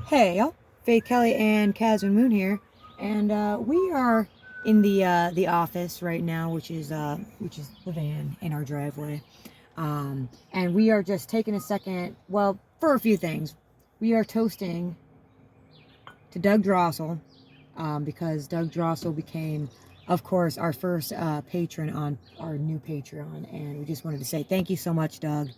Hey, y'all. Faith Kelly and Casman Moon here, and we are in the office right now, which is the van in our driveway, and we are just taking a second. Well, for a few things, we are toasting to Doug Drossel, because Doug Drossel became, of course, our first patron on our new Patreon, and we just wanted to say thank you so much, Doug.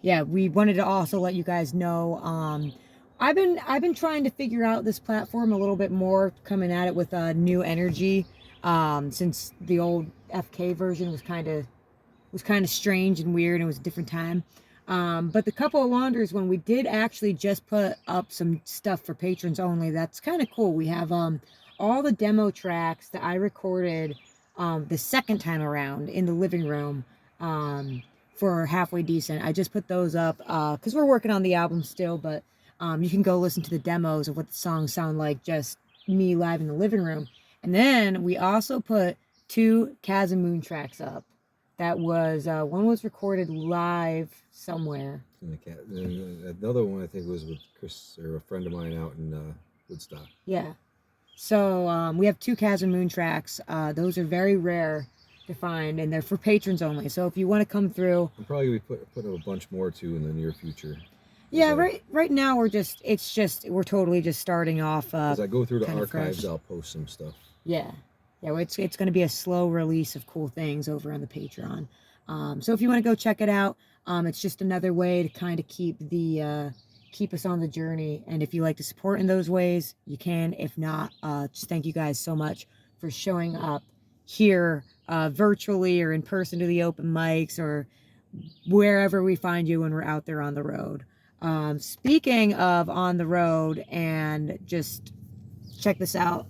Yeah, we wanted to also let you guys know. I've been trying to figure out this platform a little bit more, coming at it with a new energy. Since the old FK version was kind of strange and weird, and it was a different time. But the couple of launders, when we did actually just put up some stuff for patrons only, that's kind of cool. We have all the demo tracks that I recorded the second time around in the living room, for Halfway Decent. I just put those up because we're working on the album still, but you can go listen to the demos of what the songs sound like, just me live in the living room. And then we also put two Chasm Moon tracks up. That was one was recorded live somewhere. Another one I think was with Chris or a friend of mine out in Woodstock. Yeah. So we have two Chasm Moon tracks. Those are very rare to find, and they're for patrons only. So if you want to come through, I'll probably put a bunch more too in the near future. yeah, right now we're totally just starting off. As I go through the archives, fresh. I'll post some stuff. Yeah. Well, it's going to be a slow release of cool things over on the Patreon. So if you want to go check it out, it's just another way to kind of keep us on the journey. And if you like to support in those ways, you can. If not, just thank you guys so much for showing up here, virtually or in person, to the open mics or wherever we find you when we're out there on the road. Speaking of on the road, and just check this out.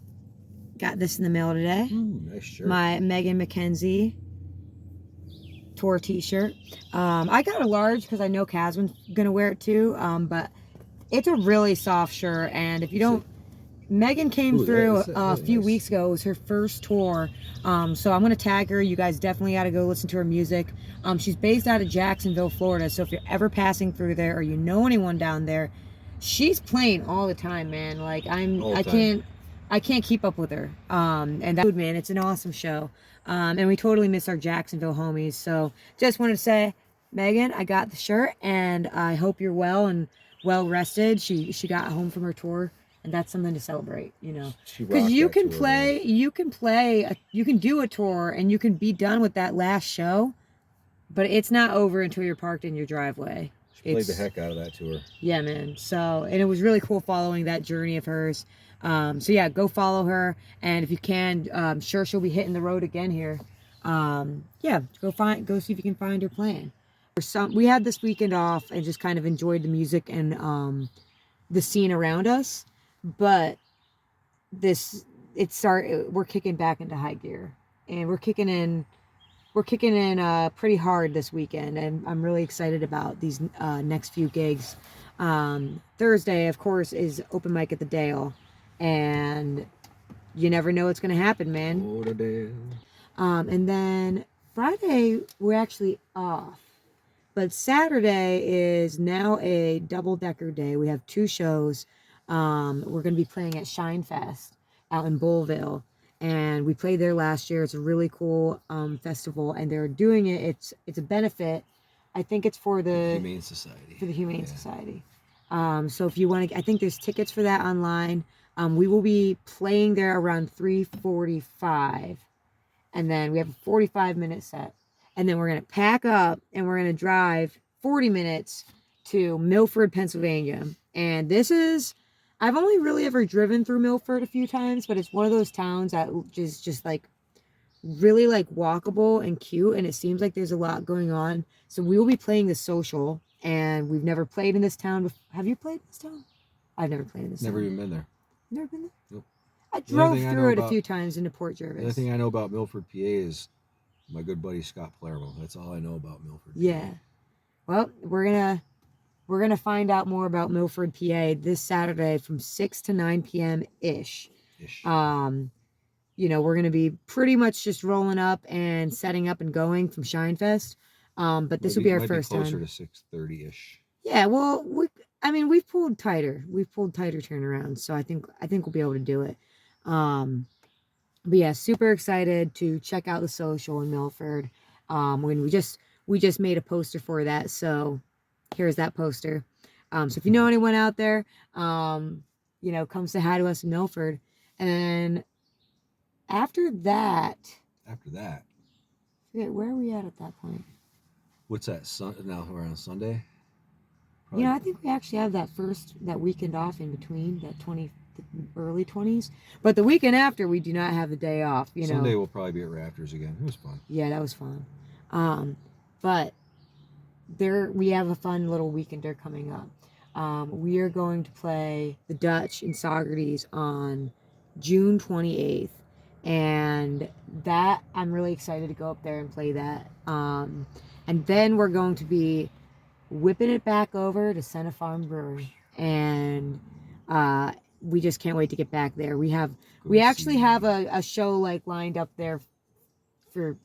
Got this in the mail today. Nice shirt. My Megan McKenzie tour t-shirt. I got a large because I know Casman's gonna wear it too. But it's a really soft shirt, and if you don't, Megan came through a few weeks ago. It was her first tour. So I'm gonna tag her. You guys definitely gotta go listen to her music. She's based out of Jacksonville, Florida. So if you're ever passing through there or you know anyone down there, she's playing all the time, man. Like I can't keep up with her. And that, man, it's an awesome show. And we totally miss our Jacksonville homies. So just wanted to say, Megan, I got the shirt, and I hope you're well and well rested. She got home from her tour, and that's something to celebrate, you know. Because you can do a tour, and you can be done with that last show, but it's not over until you're parked in your driveway. She played the heck out of that tour. Yeah, man. So, and it was really cool following that journey of hers. So yeah, go follow her, and if you can, sure she'll be hitting the road again here. Yeah, go see if you can find her playing. We had this weekend off and just kind of enjoyed the music and the scene around us, but we're kicking back into high gear, and we're kicking in pretty hard this weekend, and I'm really excited about these next few gigs. Thursday, of course, is open mic at the Dale, and you never know what's going to happen, man. Oh, the Dale. And then Friday, we're actually off. But Saturday is now a double-decker day. We have two shows. We're going to be playing at Shine Fest out in Bullville. And we played there last year. It's a really cool festival. And they're doing it. It's a benefit. I think it's for the Humane Society. For the Humane Society. So if you want to, I think there's tickets for that online. We will be playing there around 3:45, and then we have a 45-minute set, and then we're gonna pack up and we're gonna drive 40 minutes to Milford, Pennsylvania. And I've only really ever driven through Milford a few times, but it's one of those towns that is just like really like walkable and cute, and it seems like there's a lot going on. So we will be playing the Social, and we've never played in this town before. Have you played in this town? I've never played in this town. Never even been there. Never been there? Nope. I drove through it a few times into Port Jervis. The only thing I know about Milford, PA is my good buddy Scott Palermo. That's all I know about Milford, PA. Yeah. Well, we're gonna find out more about Milford, PA this Saturday from 6 to 9 p.m. ish. You know, we're gonna be pretty much just rolling up and setting up and going from Shine Fest. But this will be our first time. Closer to 6:30 ish. Yeah, well, I mean, we've pulled tighter. We've pulled tighter turnarounds, so I think we'll be able to do it. Um, but yeah, super excited to check out the social in Milford. When we just made a poster for that, so here's that poster. So if you know anyone out there, come say hi to us in Milford. And after that, After that, forget where are we at that point? what's that? Now we're on Sunday. I think we actually have that weekend off in between that early 20s, but the weekend after we do not have the day off. Sunday we'll probably be at Raptors again. It was fun. Yeah, that was fun. But there we have a fun little weekender coming up. We are going to play the Dutch in Socrates on June 28th, and that I'm really excited to go up there and play that. And then we're going to be whipping it back over to Senna Farm Brewery, and we just can't wait to get back there. We actually have a show like lined up there.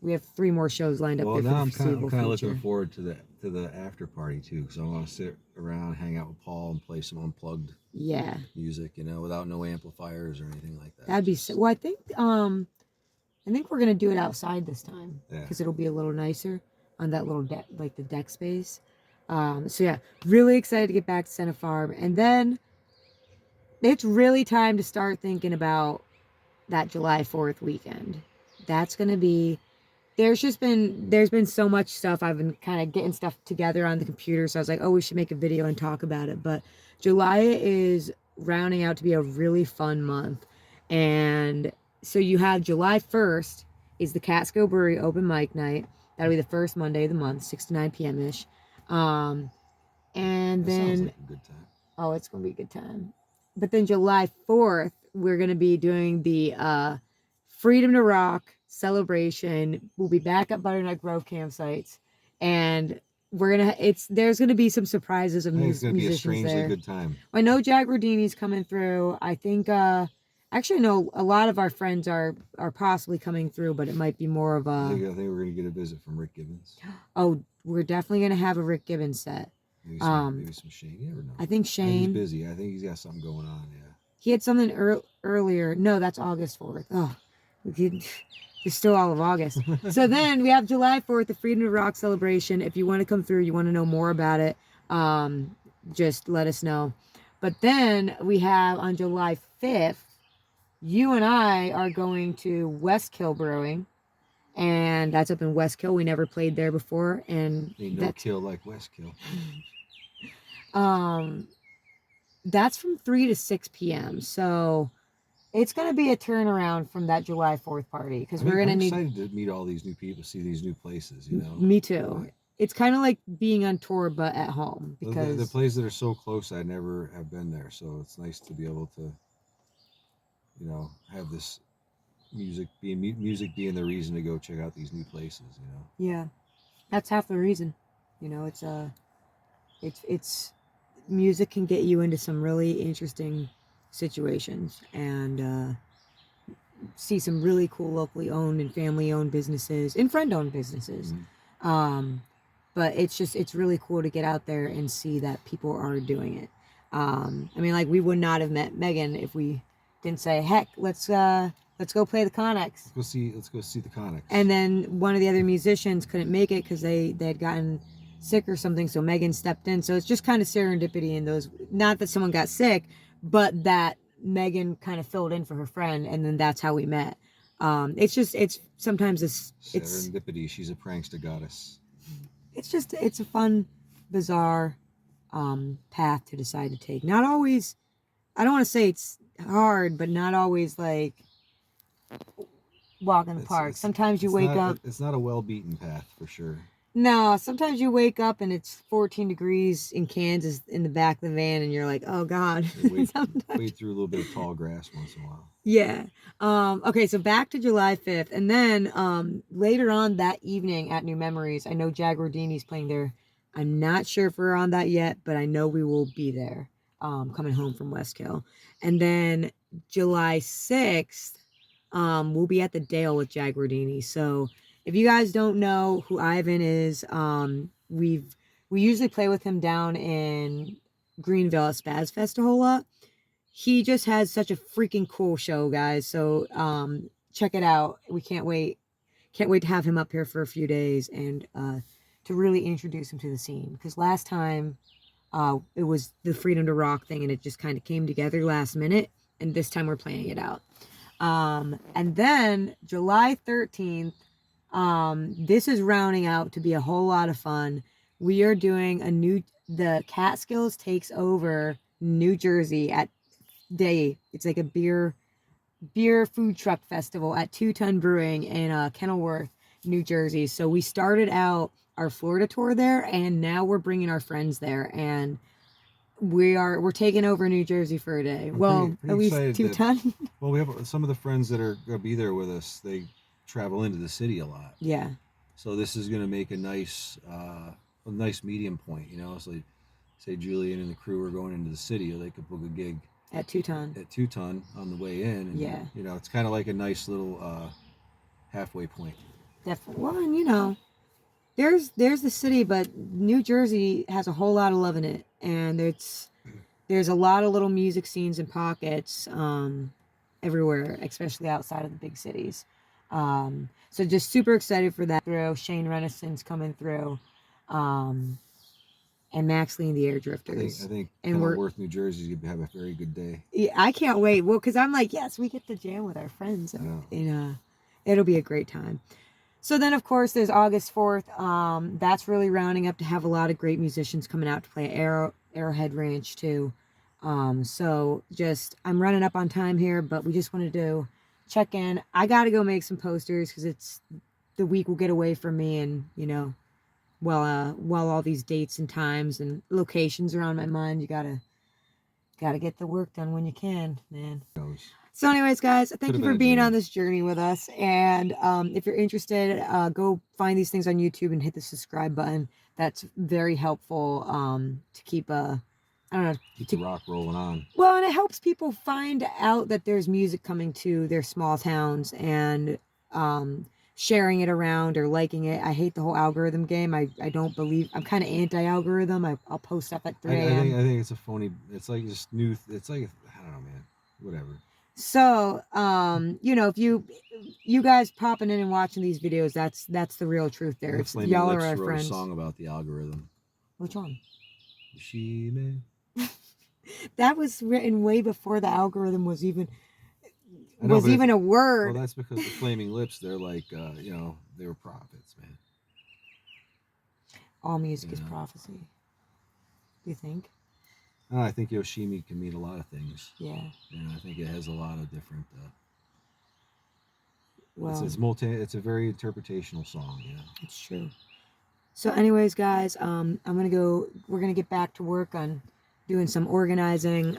We have 3 more shows lined up Well, there for now the I'm foreseeable kind of future. looking forward to the after party too, because I want to sit around, hang out with Paul, and play some unplugged Yeah, music, without no amplifiers or anything like that. that'd be so. Well, I think we're gonna do it outside this time Yeah. because it'll be a little nicer on that little deck, like the deck space. So yeah, really excited to get back to Senna Farm, and then it's really time to start thinking about that July 4th weekend. That's gonna be. There's been so much stuff. I've been kind of getting stuff together on the computer, so I was like, oh, we should make a video and talk about it. But July is rounding out to be a really fun month, and so you have July 1st is the Catskill Brewery open mic night. That'll be the first Monday of the month, 6 to 9 p.m. ish. And That sounds then like a good time. oh, it's gonna be a good time. But then July 4th, we're gonna be doing the Freedom to Rock celebration. We'll be back at Butternut Grove campsites, and there's gonna be some surprises of I think it's gonna be a musicians strangely there. good time. I know Jack Rodini's coming through. I think actually no, a lot of our friends are possibly coming through, but it might be more of I a think we're gonna get a visit from Rick Gibbons. oh, we're definitely gonna have a Rick Gibbons set. Maybe some Shane. You never know. I think He's Shane. busy. I think he's got something going on. Yeah. He had something earlier. No, that's August 4th. Oh, it's still all of August. So then we have July 4th, the Freedom to Rock celebration. If you want to come through, you want to know more about it, just let us know. But then we have on July 5th, you and I are going to Westkill Brewing, and that's up in Westkill. We never played there before, and Ain't no kill like Westkill. That's from 3 to 6 p.m. So it's going to be a turnaround from that July 4th party because we're going to need. I'm excited to meet all these new people, see these new places. Me too. It's kind of like being on tour but at home because the places that are so close, I never have been there, so it's nice to be able to, have this music being the reason to go check out these new places. Yeah, that's half the reason. It's music can get you into some really interesting situations and see some really cool locally owned and family owned businesses and friend owned businesses. Mm-hmm. But it's really cool to get out there and see that people are doing it. Like we would not have met Megan if we didn't say, heck, let's go play the Connex. Let's go see the Connex. And then one of the other musicians couldn't make it because they had gotten sick or something, so Megan stepped in. So it's just kind of serendipity in those. Not that someone got sick, but that Megan kind of filled in for her friend, and then that's how we met. It's sometimes it's serendipity. She's a prankster goddess. It's a fun, bizarre path to decide to take. Not always. I don't want to say it's hard, but not always like walk in the park. Sometimes you wake up. It's not a well-beaten path for sure. No, sometimes you wake up and it's 14 degrees in Kansas in the back of the van, and you're like, oh God. Wade through a little bit of tall grass once in a while. Yeah. Okay, so back to July 5th. And then later on that evening at New Memories, I know Jag Rodini's playing there. I'm not sure if we're on that yet, but I know we will be there coming home from Westkill. And then July 6th, we'll be at the Dale with Jag Rodini. So if you guys don't know who Ivan is, we usually play with him down in Greenville at Spaz Fest a whole lot. He just has such a freaking cool show, guys. So check it out. We can't wait. Can't wait to have him up here for a few days and to really introduce him to the scene. Because last time it was the Freedom to Rock thing, and it just kind of came together last minute. And this time we're planning it out. And then July 13th, this is rounding out to be a whole lot of fun. We are doing the Catskills takes over New Jersey at day. It's like a beer food truck festival at 2 Ton Brewing in Kenilworth, New Jersey. So we started out our Florida tour there, and now we're bringing our friends there, and we're taking over New Jersey for a day. Pretty at least 2 Ton. Well, we have some of the friends that are going to be there with us. They travel into the city a lot. Yeah. So this is going to make a nice medium point. You know, so say Julian and the crew are going into the city, or they could book a gig at 2 Ton. At 2 Ton on the way in. And, yeah. You know, it's kind of like a nice little halfway point. Definitely. Well, and you know, there's the city, but New Jersey has a whole lot of love in it, and there's a lot of little music scenes and pockets everywhere, especially outside of the big cities. So just super excited for that. Shane Renaissance coming through. And Max Lee and the Air Drifters. I think Kenilworth, New Jersey, you have a very good day. Yeah, I can't wait. Well, because I'm like, yes, we get to jam with our friends. And it'll be a great time. So then, of course, there's August 4th. That's really rounding up to have a lot of great musicians coming out to play at Arrowhead Ranch, too. So just, I'm running up on time here, but we just wanted to check in. I got to go make some posters because the week will get away from me, and, you know, while all these dates and times and locations are on my mind, you gotta get the work done when you can, man. So anyways, guys, thank you for being on this journey with us. And if you're interested, go find these things on YouTube and hit the subscribe button. That's very helpful to keep keep the rock rolling on. Well, and it helps people find out that there's music coming to their small towns, and sharing it around or liking it. I hate the whole algorithm game. I don't believe, I'm kind of anti-algorithm. I'll post stuff at 3 a.m. I think it's a phony, it's like just new, it's like, I don't know, man, whatever. So, you know, if you guys popping in and watching these videos, that's the real truth there. If y'all are our friends. A song about the algorithm. Which one? She may. That was written way before the algorithm was even a word. Well, that's because the Flaming Lips, they're like, you know, they were prophets, man. All music is prophecy. Do you think? I think Yoshimi can mean a lot of things. Yeah. And I think it has a lot of different. Well, it's a very interpretational song. Yeah. It's true. So, anyways, guys, we're gonna get back to work on doing some organizing,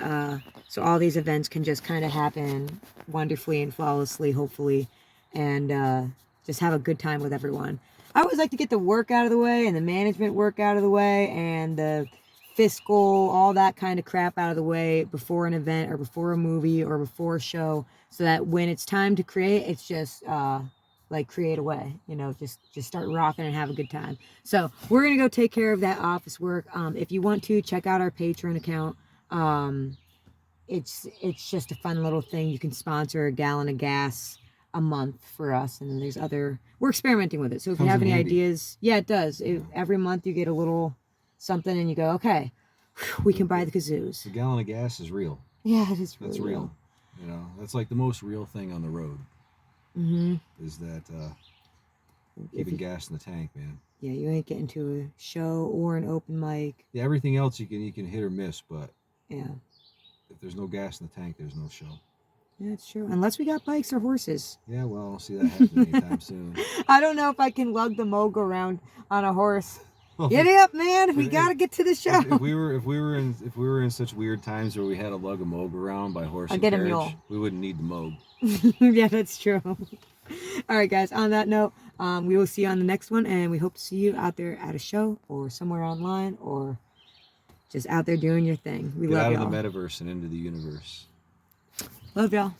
so all these events can just kind of happen wonderfully and flawlessly, hopefully, and just have a good time with everyone. I always like to get the work out of the way and the management work out of the way and the fiscal, all that kind of crap out of the way before an event or before a movie or before a show, so that when it's time to create, it's just like create away, you know, just start rocking and have a good time. So we're gonna go take care of that office work. If you want to check out our Patreon account, it's just a fun little thing. You can sponsor a gallon of gas a month for us, and then we're experimenting with it. So if you have any ideas, yeah, it does. Every month you get a little something, and you go, okay, we can buy the kazoos. A gallon of gas is real. Yeah, it is. Really that's real. You know, that's like the most real thing on the road. Mm-hmm. Is that keeping gas in the tank, man. Yeah, you ain't getting to a show or an open mic. Yeah, everything else you can hit or miss, but yeah, if there's no gas in the tank, there's no show. Yeah, it's true. Unless we got bikes or horses. Yeah, well, I don't see that happening anytime soon. I don't know if I can lug the Moog around on a horse. Get up, man! We gotta get to the show. If we were in such weird times where we had to lug a Moog around by horse and get carriage, a mule. we wouldn't need the Moog. Yeah, that's true. All right, guys. On that note, we will see you on the next one, and we hope to see you out there at a show or somewhere online or just out there doing your thing. We love y'all. Get out of the metaverse and into the universe. Love y'all.